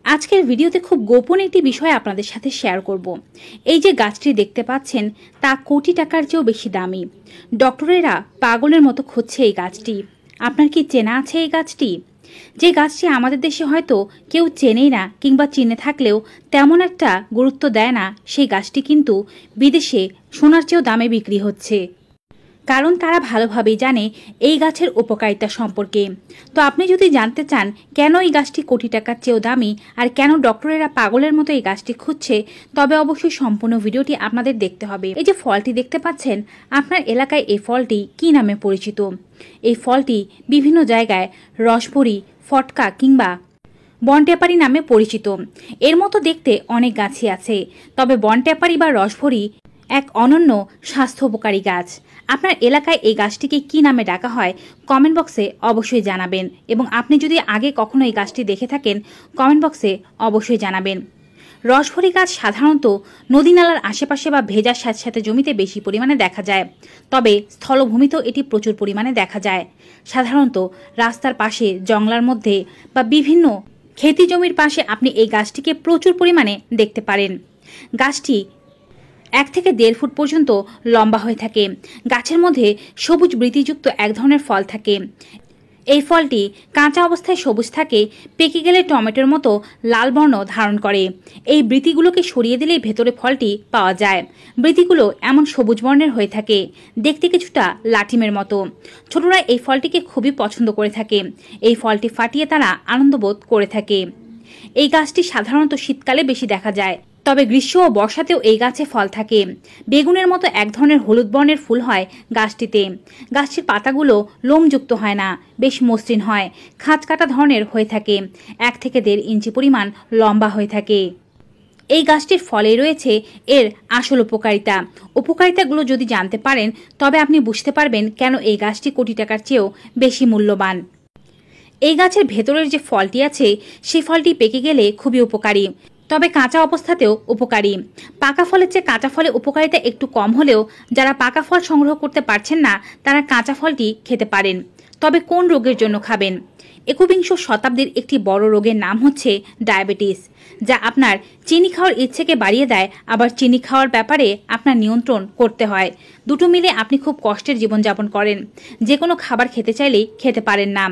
আজকের ভিডিওতে খুব গোপন একটি বিষয় আপনাদের সাথে শেয়ার করব। এই যে গাছটি দেখতে পাচ্ছেন তা কোটি টাকার চেয়েও বেশি দামি। ডক্টরেরা পাগলের মতো খুঁজছে এই গাছটি। আপনার কি চেনা আছে এই গাছটি? যে গাছটি আমাদের দেশে হয়তো কেউ চেনেই না, কিংবা চিনে থাকলেও তেমন একটা গুরুত্ব দেয় না, সেই গাছটি কিন্তু বিদেশে সোনার চেয়েও দামে বিক্রি হচ্ছে। কারণ তারা ভালোভাবেই জানে এই গাছের উপকারিতা সম্পর্কে। তো আপনি যদি জানতে চান কেন এই গাছটি কোটি টাকার চেয়েও দামি আর কেন ডক্টরেরা পাগলের মতো এই গাছটি খুঁজছে, তবে অবশ্যই সম্পূর্ণ ভিডিওটি আপনাদের দেখতে হবে। এই যে ফলটি দেখতে পাচ্ছেন, আপনার এলাকায় এই ফলটি কী নামে পরিচিত? এই ফলটি বিভিন্ন জায়গায় রসভরি, ফটকা কিংবা বনটেপারি নামে পরিচিত। এর মতো দেখতে অনেক গাছই আছে, তবে বনটেপারি বা রসভরি এক অনন্য স্বাস্থ্য উপকারী গাছ। আপনার এলাকায় এই গাছটিকে কি নামে ডাকা হয় কমেন্ট বক্সে অবশ্যই জানাবেন, এবং আপনি যদি আগে কখনো এই গাছটি দেখে থাকেন কমেন্ট বক্সে অবশ্যই জানাবেন। রসভরি গাছ সাধারণত নদী নালার আশেপাশে বা ভেজার সাথে সাথে জমিতে বেশি পরিমাণে দেখা যায়, তবে স্থলভূমিতেও এটি প্রচুর পরিমাণে দেখা যায়। সাধারণত রাস্তার পাশে, জঙ্গলার মধ্যে বা বিভিন্ন খেতি জমির পাশে আপনি এই গাছটিকে প্রচুর পরিমাণে দেখতে পারেন। গাছটি 1 থেকে 1.5 ফুট পর্যন্ত লম্বা হয়ে থাকে। গাছের মধ্যে সবুজ বৃতিযুক্ত এক ধরনের ফল থাকে। এই ফলটি কাঁচা অবস্থায় সবুজ থাকে, পেকে গেলে টমেটোর মতো লাল বর্ণ ধারণ করে। এই বৃতিগুলোকে সরিয়ে দিলেই ভেতরে ফলটি পাওয়া যায়। বৃতিগুলো এমন সবুজ বর্ণের হয়ে থাকে, দেখতে কিছুটা লাঠিমের মতো। ছোটরা এই ফলটিকে খুবই পছন্দ করে থাকে। এই ফলটি ফাটিয়ে তারা আনন্দবোধ করে থাকে। এই গাছটি সাধারণত শীতকালে বেশি দেখা যায়, তবে গ্রীষ্ম ও বর্ষাতেও এই গাছে ফল থাকে। বেগুনের মতো এক ধরনের হলুদ বর্ণের ফুল হয় গাছটিতে। গাছটির পাতাগুলো লোমযুক্ত হয় না, বেশ মসৃণ হয়, খাঁজ কাটা ধরনের হয়ে থাকে। 1 থেকে 1.5 ইঞ্চি পরিমাণ লম্বা হয়ে থাকে। এই গাছটির ফলে রয়েছে এর আসল উপকারিতাগুলো যদি জানতে পারেন তবে আপনি বুঝতে পারবেন কেন এই গাছটি কোটি টাকার চেয়েও বেশি মূল্যবান। এই গাছের ভেতরের যে ফলটি আছে সেই ফলটি পেকে গেলে খুবই উপকারী, তবে কাঁচা অবস্থাতেও উপকারী। পাকা ফলের চেয়ে কাঁচা ফলে উপকারিতা একটু কম হলেও যারা পাকা ফল সংগ্রহ করতে পারছেন না তারা কাঁচা ফলটি খেতে পারেন। তবে কোন রোগের জন্য খাবেন? 21 শতাব্দীর একটি বড় রোগের নাম হচ্ছে ডায়াবেটিস, যা আপনার চিনি খাওয়ার ইচ্ছেকে বাড়িয়ে দেয়, আবার চিনি খাওয়ার ব্যাপারে আপনার নিয়ন্ত্রণ করতে হয়। দুটো মিলে আপনি খুব কষ্টের জীবনযাপন করেন, যে কোনো খাবার খেতে চাইলেই খেতে পারেন না।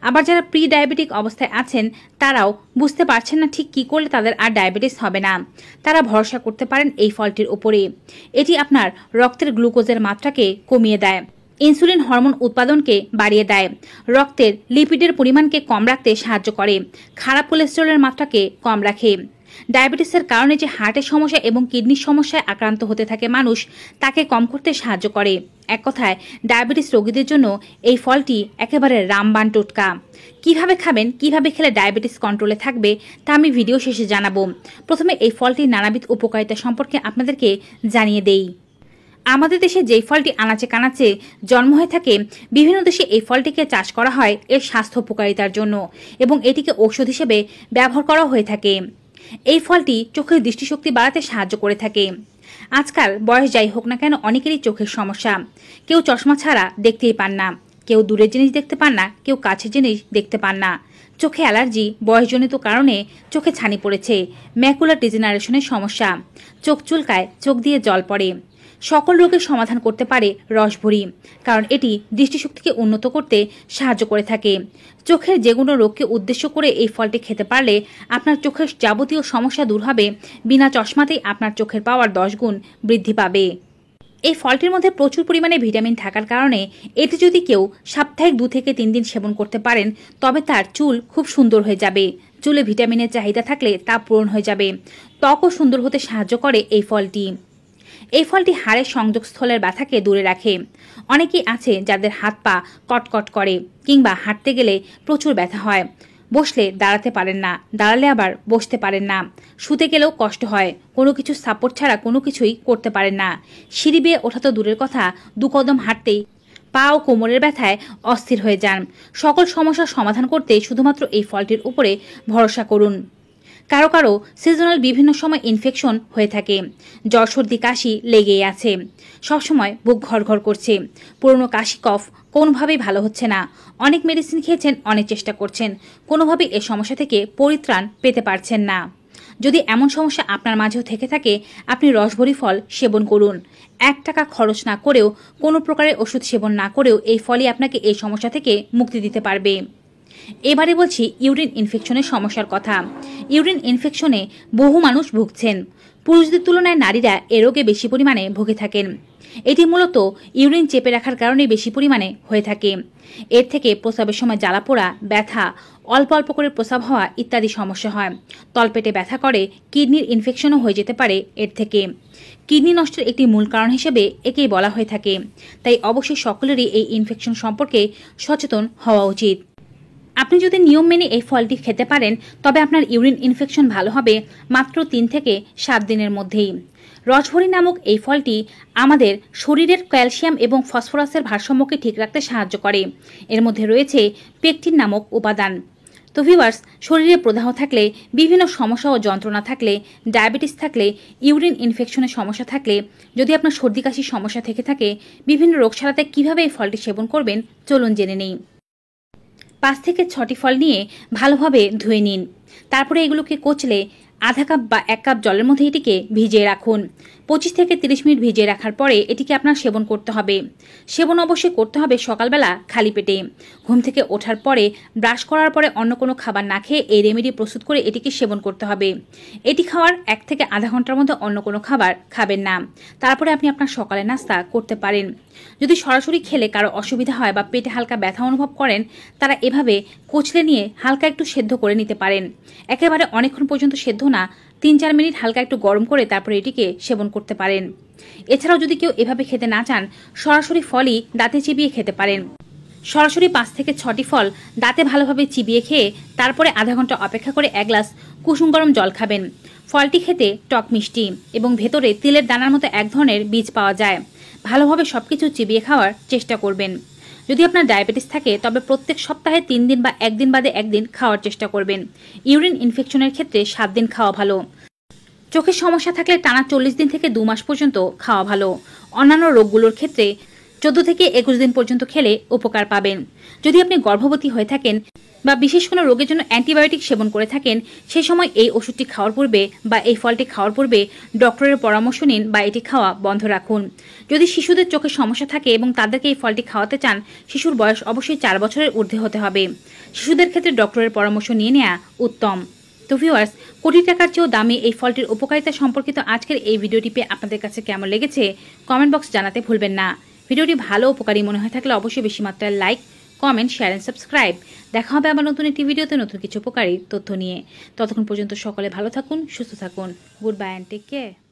আবার যারা প্রি ডায়াবেটিক অবস্থায় আছেন তারাও বুঝতে পারছেন না ঠিক কী করলে তাদের আর ডায়াবেটিস হবে না। তারা ভরসা করতে পারেন এই ফলটির উপরে। এটি আপনার রক্তের গ্লুকোজের মাত্রাকে কমিয়ে দেয়, ইনসুলিন হরমোন উৎপাদনকে বাড়িয়ে দেয়, রক্তের লিপিডের পরিমাণকে কম রাখতে সাহায্য করে, খারাপ কোলেস্টেরলের মাত্রাকে কম রাখে। ডায়াবেটিসের কারণে যে হার্টের সমস্যা এবং কিডনির সমস্যায় আক্রান্ত হতে থাকে মানুষ, তাকে কম করতে সাহায্য করে। এক কথায় ডায়াবেটিস রোগীদের জন্য এই ফলটি একেবারে রামবাণ টোটকা। কিভাবে খাবেন, কিভাবে খেলে ডায়াবেটিস কন্ট্রোলে থাকবে তা আমি ভিডিও শেষে জানাবো। প্রথমে এই ফলটির নানাবিধ উপকারিতা সম্পর্কে আপনাদেরকে জানিয়ে দেই। আমাদের দেশে যেই ফলটি আনাচে কানাচে জন্ম হয়ে থাকে, বিভিন্ন দেশে এই ফলটিকে চাষ করা হয় এর স্বাস্থ্য উপকারিতার জন্য, এবং এটিকে ঔষধ হিসেবে ব্যবহার করা হয়ে থাকে। এই ফলটি চোখের দৃষ্টিশক্তি বাড়াতে সাহায্য করে থাকে। আজকাল বয়স যাই হোক না কেন অনেকেরই চোখের সমস্যা। কেউ চশমা ছাড়া দেখতেই পান না, কেউ দূরের জিনিস দেখতে পান না, কেউ কাছের জিনিস দেখতে পান না। চোখে অ্যালার্জি, বয়সজনিত কারণে চোখে ছানি পড়েছে, ম্যাকুলার ডিজেনারেশনের সমস্যা, চোখ চুলকায়, চোখ দিয়ে জল পড়ে। সকল রোগের সমাধান করতে পারে রসভরি, কারণ এটি দৃষ্টিশক্তিকে উন্নত করতে সাহায্য করে থাকে। চোখের যে কোনো রোগকে উদ্দেশ্য করে এই ফলটি খেতে পারলে আপনার চোখের যাবতীয় সমস্যা দূর হবে। বিনা চশমাতেই আপনার চোখের পাওয়ার 10 গুণ বৃদ্ধি পাবে। এই ফলটির মধ্যে প্রচুর পরিমাণে ভিটামিন থাকার কারণে এটি যদি কেউ সাপ্তাহিক 2 থেকে 3 দিন সেবন করতে পারেন তবে তার চুল খুব সুন্দর হয়ে যাবে। চুলে ভিটামিনের চাহিদা থাকলে তা পূরণ হয়ে যাবে। ত্বকও সুন্দর হতে সাহায্য করে এই ফলটি। এই ফলটি হাড়ের সংযোগস্থলের ব্যথাকে দূরে রাখে। অনেকেই আছে যাদের হাত পা কটকট করে, কিংবা হাঁটতে গেলে প্রচুর ব্যথা হয়, বসলে দাঁড়াতে পারেন না, দাঁড়ালে আবার বসতে পারেন না, শুতে গেলেও কষ্ট হয়, কোনো কিছু সাপোর্ট ছাড়া কোনো কিছুই করতে পারেন না। সিঁড়ি বেয়ে ওঠা তো দূরের কথা, 2 কদম হাঁটতেই পা ও কোমরের ব্যথায় অস্থির হয়ে যান। সকল সমস্যার সমাধান করতে শুধুমাত্র এই ফলটির উপরে ভরসা করুন। কারো কারো সিজনাল বিভিন্ন সময় ইনফেকশন হয়ে থাকে, জ্বর সর্দি কাশি লেগেই আছে, সবসময় বুক ঘরঘর করছে, পুরনো কাশি কফ কোনোভাবেই ভালো হচ্ছে না, অনেক মেডিসিন খেয়েছেন, অনেক চেষ্টা করছেন, কোনোভাবেই এই সমস্যা থেকে পরিত্রাণ পেতে পারছেন না। যদি এমন সমস্যা আপনার মাঝেও থেকে থাকে, আপনি রসভরি ফল সেবন করুন। 1 টাকা খরচ না করেও, কোনো প্রকারের ওষুধ সেবন না করেও এই ফলই আপনাকে এই সমস্যা থেকে মুক্তি দিতে পারবে। এবারে বলছি ইউরিন ইনফেকশনের সমস্যার কথা। ইউরিন ইনফেকশনে বহু মানুষ ভুগছেন। পুরুষদের তুলনায় নারীরা এ রোগে বেশি পরিমাণে ভুগে থাকেন। এটি মূলত ইউরিন চেপে রাখার কারণে বেশি পরিমাণে হয়ে থাকে। এর থেকে প্রস্রাবের সময় জ্বালাপোড়া, ব্যথা, অল্প অল্প করে প্রস্রাব হওয়া ইত্যাদি সমস্যা হয়। তলপেটে ব্যথা করে, কিডনির ইনফেকশনও হয়ে যেতে পারে এর থেকে। কিডনি নষ্টের একটি মূল কারণ হিসেবে একেই বলা হয়ে থাকে। তাই অবশ্যই সকলেরই এই ইনফেকশন সম্পর্কে সচেতন হওয়া উচিত। আপনি যদি নিয়ম মেনে এই ফলটি খেতে পারেন, তবে আপনার ইউরিন ইনফেকশন ভালো হবে মাত্র 3 থেকে 7 দিনের মধ্যেই। রসভরি নামক এই ফলটি আমাদের শরীরের ক্যালসিয়াম এবং ফসফরাসের ভারসাম্যকে ঠিক রাখতে সাহায্য করে। এর মধ্যে রয়েছে পেকটিন নামক উপাদান। তো ভিউয়ার্স, শরীরে প্রদাহ থাকলে, বিভিন্ন সমস্যা ও যন্ত্রণা থাকলে, ডায়াবেটিস থাকলে, ইউরিন ইনফেকশনের সমস্যা থাকলে, যদি আপনার সর্দি কাশির সমস্যা থেকে থাকে, বিভিন্ন রোগ সারাতে কীভাবে এই ফলটি সেবন করবেন চলুন জেনে নেই। 5 থেকে 6টি ফল নিয়ে ভালোভাবে ধুয়ে নিন। তারপরে এগুলোকে কচলে আধা কাপ বা 1 কাপ জলের মধ্যে এটিকে ভিজিয়ে রাখুন। 25 থেকে 30 মিনিট ভিজিয়ে রাখার পরে এটিকে আপনার সেবন করতে হবে। সেবন অবশ্যই করতে হবে সকালবেলা খালি পেটে। ঘুম থেকে ওঠার পরে, ব্রাশ করার পরে অন্য কোনো খাবার না খেয়ে এই রেমেডি প্রস্তুত করে এটিকে সেবন করতে হবে। এটি খাওয়ার 1 থেকে আধা ঘন্টার মধ্যে অন্য কোনো খাবার খাবেন না। তারপরে আপনি আপনার সকালের নাস্তা করতে পারেন। যদি সরাসরি খেলে কারো অসুবিধা হয় বা পেটে হালকা ব্যথা অনুভব করেন, তারা এভাবে কচলে নিয়ে হালকা একটু সেদ্ধ করে নিতে পারেন। একেবারে অনেকক্ষণ পর্যন্ত সেদ্ধ না, 3-4 মিনিট হালকা একটু গরম করে তারপরে এটিকে সেবন করতে পারেন। এছাড়াও যদি কেউ এভাবে খেতে না চান, সরাসরি ফলই দাঁতে চিবিয়ে খেতে পারেন। সরাসরি 5 থেকে 6টি ফল দাঁতে ভালোভাবে চিবিয়ে খেয়ে তারপরে আধা ঘন্টা অপেক্ষা করে 1 গ্লাস কুসুম গরম জল খাবেন। ফলটি খেতে টক মিষ্টি এবং ভেতরে তিলের দানার মতো এক ধরনের বীজ পাওয়া যায়। ভালোভাবে সবকিছু চিবিয়ে খাওয়ার চেষ্টা করবেন। যদি আপনার ডায়াবেটিস থাকে, তবে প্রত্যেক সপ্তাহে 3 দিন বা 1 দিন বাদে 1 দিন খাওয়ার চেষ্টা করবেন। ইউরিন ইনফেকশনের ক্ষেত্রে 7 দিন খাওয়া ভালো। চোখের সমস্যা থাকলে টানা 40 দিন থেকে 2 মাস পর্যন্ত খাওয়া ভালো। অন্যান্য রোগগুলোর ক্ষেত্রে 14 থেকে 21 দিন পর্যন্ত খেলে উপকার পাবেন। যদি আপনি গর্ভবতী হয়ে থাকেন বা বিশেষ কোনো রোগের জন্য অ্যান্টিবায়োটিক সেবন করে থাকেন, সেই সময় এই ওষুধটি খাওয়ার পূর্বে বা এই ফলটি খাওয়ার পূর্বে ডক্টরের পরামর্শ নিন বা এটি খাওয়া বন্ধ রাখুন। যদি শিশুদের চোখের সমস্যা থাকে এবং তাদেরকে এই ফলটি খাওয়াতে চান, শিশুর বয়স অবশ্যই 4 বছরের ঊর্ধ্বে হতে হবে। শিশুদের ক্ষেত্রে ডক্টরের পরামর্শ নিয়ে নেওয়া উত্তম। তো ভিউয়ার্স, কোটি টাকার চেয়েও দামি এই ফলটির উপকারিতা সম্পর্কিত আজকের এই ভিডিওটি পেয়ে আপনাদের কাছে কেমন লেগেছে কমেন্ট বক্স জানাতে ভুলবেন না। ভিডিওটি ভালো উপকারী মনে হয়ে থাকলে অবশ্যই বেশি মাত্রায় like, comment, share and subscribe. দেখা হবে আবার নতুন একটি ভিডিওতে নতুন কিছু উপকারী তথ্য নিয়ে। ততক্ষণ পর্যন্ত সকলে ভালো থাকুন, সুস্থ থাকুন। Good bye and take care.